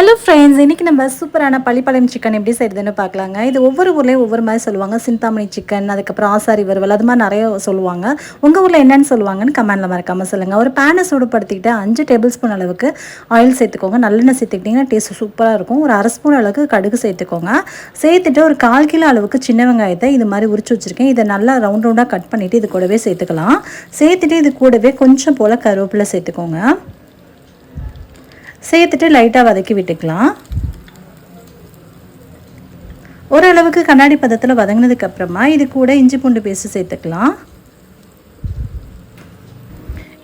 Hello friends, இன்றைக்கி நம்ம சூப்பரான பள்ளிப்பாளையம் சிக்கன் எப்படி செய்கிறதுன்னு பார்க்கலாங்க. இது ஒவ்வொரு ஊர்லேயும் ஒவ்வொரு மாதிரி சொல்லுவாங்க. சிந்தாமணி சிக்கன், அதுக்கப்புறம் ஆசாரி வறுவல், அது மாதிரி நிறைய சொல்லுவாங்க. உங்கள் ஊரில் என்னென்னு சொல்லுவாங்கன்னு கமெண்டில் மறக்காமல் சொல்லுங்கள். ஒரு பேனை சூடுபடுத்திக்கிட்டு 5 டேபிள் ஸ்பூன் அளவுக்கு ஆயில் சேர்த்துக்கோங்க. நல்லெண்ணெய் சேர்த்துக்கிட்டிங்கன்னா டேஸ்ட் சூப்பராக இருக்கும். ஒரு அரை ஸ்பூன் அளவுக்கு கடுகு சேர்த்துக்கோங்க. சேர்த்துட்டு ஒரு 1/4 கிலோ அளவுக்கு சின்ன வெங்காயத்தை இது மாதிரி உரிச்சு வச்சுருக்கேன். இதை நல்லா ரவுண்ட் ரவுண்டாக கட் பண்ணிவிட்டு இது கூடவே சேர்த்துக்கலாம். சேர்த்துட்டு இது கூடவே கொஞ்சம் போல் கருவேப்பிலை சேர்த்துக்கோங்க. சேர்த்துட்டு லைட்டாக வதக்கி விட்டுக்கலாம். ஓரளவுக்கு கண்ணாடி பதத்தில் வதங்கினதுக்கப்புறமா இது கூட இஞ்சி பூண்டு பேஸ்ட்டு சேர்த்துக்கலாம்.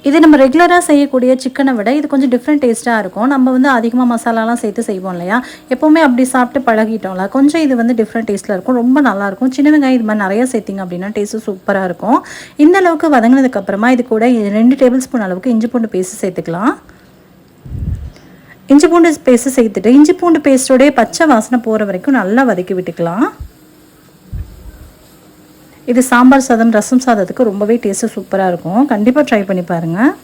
இது நம்ம ரெகுலராக செய்யக்கூடிய சிக்கனை விட இது கொஞ்சம் டிஃப்ரெண்ட் டேஸ்ட்டாக இருக்கும். நம்ம வந்து அதிகமாக மசாலாலாம் சேர்த்து செய்வோம் இல்லையா, எப்போவுமே அப்படி சாப்பிட்டு பழகிட்டோம்ல, கொஞ்சம் இது வந்து டிஃப்ரெண்ட் டேஸ்ட்டில் இருக்கும். ரொம்ப நல்லாயிருக்கும். சின்ன வெங்காயம் இது மாதிரி நிறையா சேர்த்திங்க அப்படின்னா டேஸ்ட்டு சூப்பராக இருக்கும். இந்த அளவுக்கு வதங்கினதுக்கப்புறமா இது கூட 2 டேபிள் ஸ்பூன் அளவுக்கு இஞ்சி பூண்டு பேஸ்ட்டு சேர்த்துக்கலாம். இஞ்சி பூண்டு பேஸ்ட்டு சேர்த்துட்டு இஞ்சி பூண்டு பேஸ்ட்டோடைய பச்சை வாசனை போகிற வரைக்கும் நல்லா வதக்கி விட்டுக்கலாம். இது சாம்பார் சாதம், ரசம் சாதத்துக்கு ரொம்பவே டேஸ்ட்டு சூப்பராக இருக்கும். கண்டிப்பாக ட்ரை பண்ணி பாருங்கள்.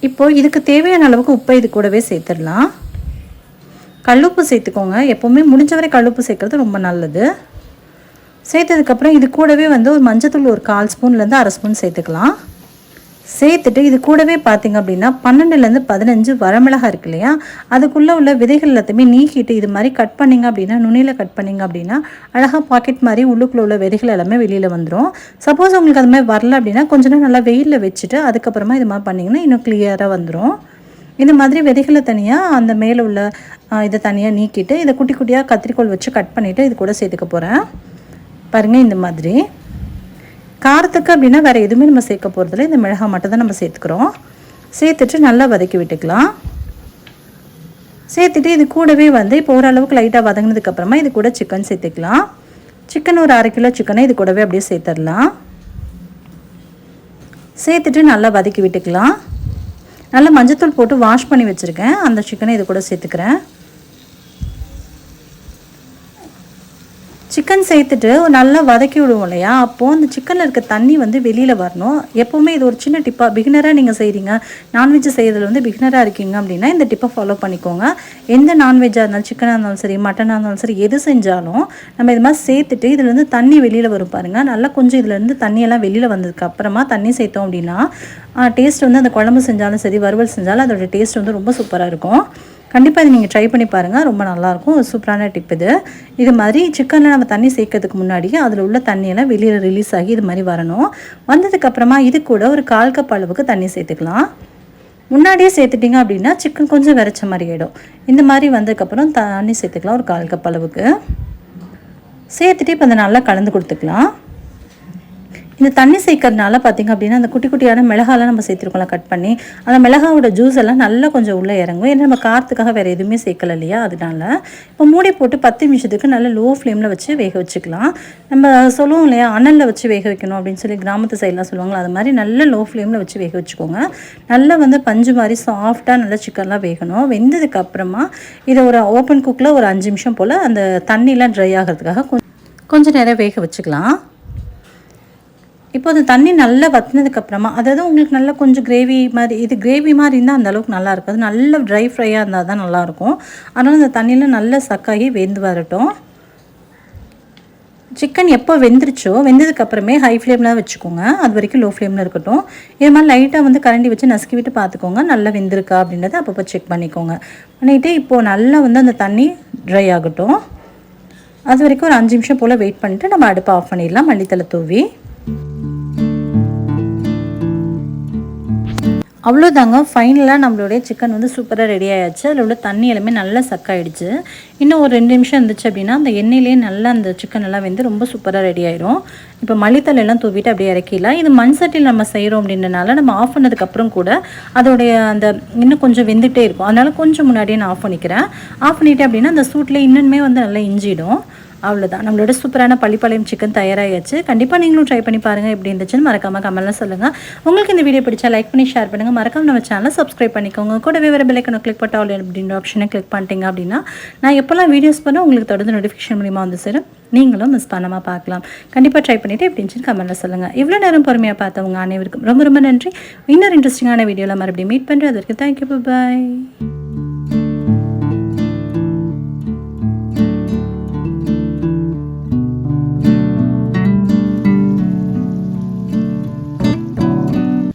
இப்போது இதுக்கு தேவையான அளவுக்கு உப்பை இது கூடவே சேர்த்துடலாம். கல்லுப்பு சேர்த்துக்கோங்க. எப்போவுமே முடிஞ்சவரை கல்லுப்பு சேர்க்குறது ரொம்ப நல்லது. சேர்த்ததுக்கப்புறம் இது கூடவே வந்து ஒரு மஞ்சத்தூள் ஒரு 1/4 ஸ்பூன்லேருந்து அரை ஸ்பூன் சேர்த்துக்கலாம். சேர்த்துட்டு இது கூடவே பார்த்திங்க அப்படின்னா 12லேருந்து 15 வரமிளகாய் இருக்கு இல்லையா, அதுக்குள்ளே உள்ள விதைகள் எல்லாத்தையுமே நீக்கிட்டு இது மாதிரி கட் பண்ணிங்க அப்படின்னா, நுனியில் கட் பண்ணிங்க அப்படின்னா அழகாக பாக்கெட் மாதிரி உள்ளுக்குள்ளே உள்ள விதைகள் எல்லாமே வெளியில் வந்துடும். சப்போஸ் உங்களுக்கு அது மாதிரி வரல அப்படின்னா கொஞ்ச நேரம் நல்லா வெயிலில் வச்சுட்டு அதுக்கப்புறமா இது மாதிரி பண்ணிங்கன்னா இன்னும் கிளியராக வந்துடும். இந்த மாதிரி விதைகளை தனியாக அந்த மேலே உள்ள இதை தனியாக நீக்கிட்டு இதை குட்டி குட்டியாக கத்திரிக்கோல் வச்சு கட் பண்ணிவிட்டு இது கூட சேர்த்துக்க போகிறேன். பாருங்கள், இந்த மாதிரி காரத்துக்கு அப்படின்னா வேறு எதுவுமே நம்ம சேர்க்க போகிறதில்ல. இந்த மிளகாய் மட்டும் தான் நம்ம சேர்த்துக்கிறோம். சேர்த்துட்டு நல்லா வதக்கி விட்டுக்கலாம். சேர்த்துட்டு இது கூடவே வந்து இப்போ ஓரளவுக்கு லைட்டாக வதங்கினதுக்கப்புறமா இது கூட சிக்கன் சேர்த்துக்கலாம். சிக்கன் ஒரு 1/2 கிலோ சிக்கனை இது கூடவே அப்படியே சேர்த்துடலாம். சேர்த்துட்டு நல்லா வதக்கி விட்டுக்கலாம். நல்லா மஞ்சத்தூள் போட்டு வாஷ் பண்ணி வச்சுருக்கேன். அந்த சிக்கனை இது கூட சேர்த்துக்கிறேன். சிக்கன் சேர்த்துட்டு நல்லா வதக்கி விடுவோம் இல்லையா, அப்போது அந்த சிக்கனில் இருக்க தண்ணி வந்து வெளியில் வரணும். எப்போவுமே இது ஒரு சின்ன டிப்பாக, பிகினராக நீங்கள் செய்கிறீங்க, நான்வெஜ் செய்கிறதுல வந்து பிகினராக இருக்கீங்க அப்படின்னா இந்த டிப்பை ஃபாலோ பண்ணிக்கோங்க. எந்த நான்வெஜ்ஜாக இருந்தாலும், சிக்கனாக இருந்தாலும் சரி, மட்டனாக இருந்தாலும் சரி, எது செஞ்சாலும் நம்ம இது மாதிரி சேர்த்துட்டு இதுலேருந்து தண்ணி வெளியில் வரும் பாருங்கள். நல்லா கொஞ்சம் இதுலேருந்து தண்ணியெல்லாம் வெளியில் வந்ததுக்கு அப்புறமா தண்ணி சேர்த்தோம் அப்படின்னா டேஸ்ட் வந்து அந்த குழம்பு செஞ்சாலும் சரி, வறுவல் செஞ்சாலும் அதோடய டேஸ்ட் வந்து ரொம்ப சூப்பராக இருக்கும். கண்டிப்பாக இது நீங்கள் ட்ரை பண்ணி பாருங்கள். ரொம்ப நல்லாயிருக்கும். ஒரு சூப்பரான டிப் இது. இது மாதிரி சிக்கனில் நம்ம தண்ணி சேர்க்கறதுக்கு முன்னாடியே அதில் உள்ள தண்ணியெல்லாம் வெளியில் ரிலீஸ் ஆகி இது மாதிரி வரணும். வந்ததுக்கப்புறமா இது கூட ஒரு 1/4 கப் அளவுக்கு தண்ணி சேர்த்துக்கலாம். முன்னாடியே சேர்த்துட்டிங்க அப்படின்னா சிக்கன் கொஞ்சம் விரைச்ச மாதிரி ஆகிடும். இந்த மாதிரி வந்ததுக்கப்புறம் தண்ணி சேர்த்துக்கலாம் ஒரு 1/4 கப் அளவுக்கு. சேர்த்துட்டு இப்போ அதை நல்லா கலந்து கொடுத்துக்கலாம். இந்த தண்ணி சேர்க்கறதுனால பார்த்திங்க அப்படின்னா அந்த குட்டி குட்டியான மிளகாலாம் நம்ம சேர்த்துருக்கோம்ல கட் பண்ணி, அந்த மிளகாவோட ஜூஸ் எல்லாம் நல்லா கொஞ்சம் உள்ளே இறங்கும். ஏன்னா நம்ம காரத்துக்காக வேறு எதுவுமே சேர்க்கல இல்லையா, அதனால இப்போ மூடி போட்டு 10 நிமிஷத்துக்கு நல்லா லோ ஃப்ளேமில் வச்சு வேக வச்சுக்கலாம். நம்ம சொல்லுவோம் இல்லையா, அனலில் வச்சு வேக வைக்கணும் அப்படின்னு சொல்லி கிராமத்து சைட்லாம் சொல்லுவாங்களா, அது மாதிரி நல்ல லோ ஃப்ளேமில் வச்சு வேக வச்சுக்கோங்க. நல்லா வந்து பஞ்சு மாதிரி சாஃப்டாக நல்லா சிக்கன்லாம் வேகணும். வெந்ததுக்கப்புறமா இதை ஒரு ஓப்பன் குக்கில் ஒரு 5 நிமிஷம் போல் அந்த தண்ணிலாம் ட்ரை ஆகிறதுக்காக கொஞ்சம் நேரம் வேக வச்சுக்கலாம். இப்போ அந்த தண்ணி நல்லா வற்றினதுக்கப்புறமா, அதாவது உங்களுக்கு நல்லா கொஞ்சம் கிரேவி மாதிரி, இது கிரேவி மாதிரி இருந்தால் அந்தளவுக்கு நல்லா இருக்காது. நல்ல ட்ரை ஃப்ரையாக இருந்தால் தான் நல்லாயிருக்கும். அதனால் அந்த தண்ணியில் நல்லா சக்காகி வெந்து வரட்டும். சிக்கன் எப்போ வெந்துருச்சோ வெந்ததுக்கப்புறமே ஹை ஃப்ளேமில் வச்சுக்கோங்க. அது வரைக்கும் லோ ஃப்ளேமில் இருக்கட்டும். இது மாதிரி லைட்டாக வந்து கரண்டி வச்சு நசுக்கி விட்டு பார்த்துக்கோங்க நல்லா வெந்திருக்கா அப்படின்றத அப்பப்போ செக் பண்ணிக்கோங்க. பண்ணிவிட்டு இப்போது நல்லா வந்து அந்த தண்ணி ட்ரை ஆகட்டும். அது வரைக்கும் ஒரு 5 நிமிஷம் போல் வெயிட் பண்ணிவிட்டு நம்ம அடுப்பை ஆஃப் பண்ணிடலாம். மல்லித்தலை தூவி அவ்வளோதாங்க. ஃபைனலாக நம்மளுடைய சிக்கன் வந்து சூப்பராக ரெடி ஆகிடுச்சு. அதில் உள்ள தண்ணி எல்லாமே நல்லா சக்காயிடுச்சு. இன்னும் ஒரு 2 நிமிஷம் இருந்துச்சு அப்படின்னா அந்த எண்ணெயிலேயே நல்லா அந்த சிக்கன் எல்லாம் வந்து ரொம்ப சூப்பராக ரெடி ஆயிடும். இப்போ மல்லித்தலையெல்லாம் தூவிட்டு அப்படியே இறக்கிடலாம். இது மண் சட்டியில் நம்ம செய்கிறோம் அப்படின்றனால நம்ம ஆஃப் பண்ணதுக்கப்புறம் கூட அதோடைய அந்த இன்னும் கொஞ்சம் வெந்துகிட்டே இருக்கும். அதனால் கொஞ்சம் முன்னாடியே நான் ஆஃப் பண்ணிக்கிறேன். ஆஃப் பண்ணிவிட்டு அப்படின்னா அந்த சூட்டில் இன்னுமே வந்து நல்லா இஞ்சிடும். அவ்வளோதான், நம்மளோட சூப்பரான பள்ளிப்பாளையம் சிக்கன் தயாராகிடுச்சு. கண்டிப்பாக நீங்களும் ட்ரை பண்ணி பாருங்கள். எப்படி இருந்துச்சுன்னு மறக்காமல் கமெண்ட்லாம் சொல்லுங்கள். உங்களுக்கு இந்த வீடியோ பிடிச்சா லைக் பண்ணி ஷேர் பண்ணுங்கள். மறக்காம நம்ம சேனலை சப்ஸ்கிரைப் பண்ணிக்கோங்க. கூடவே வேறு பெல் ஐகானை கிளிக் பண்ண ஆல் அப்படின்ற ஆப்ஷனை கிளிக் பண்ணிட்டீங்க அப்படின்னா நான் எப்போல்லாம் வீடியோஸ் பண்ண உங்களுக்கு தொடர்ந்து நோட்டிஃபிகேஷன் மூலிமா வந்து சேரும். நீங்களும் மிஸ் பண்ணாமல் பார்க்கலாம். கண்டிப்பாக ட்ரை பண்ணிவிட்டு எப்படி இருந்துச்சுன்னு கமெண்ட்டில் சொல்லுங்கள். இவ்வளோ நேரம் பொறுமையாக பார்த்தவங்க அனைவருக்கும் ரொம்ப ரொம்ப நன்றி. இன்னொரு இன்ட்ரெஸ்டிங்கான வீடியோவில் மறுபடியும் மீட் பண்ணுறேன். அது வரைக்கும் தேங்க்யூ, பாய்.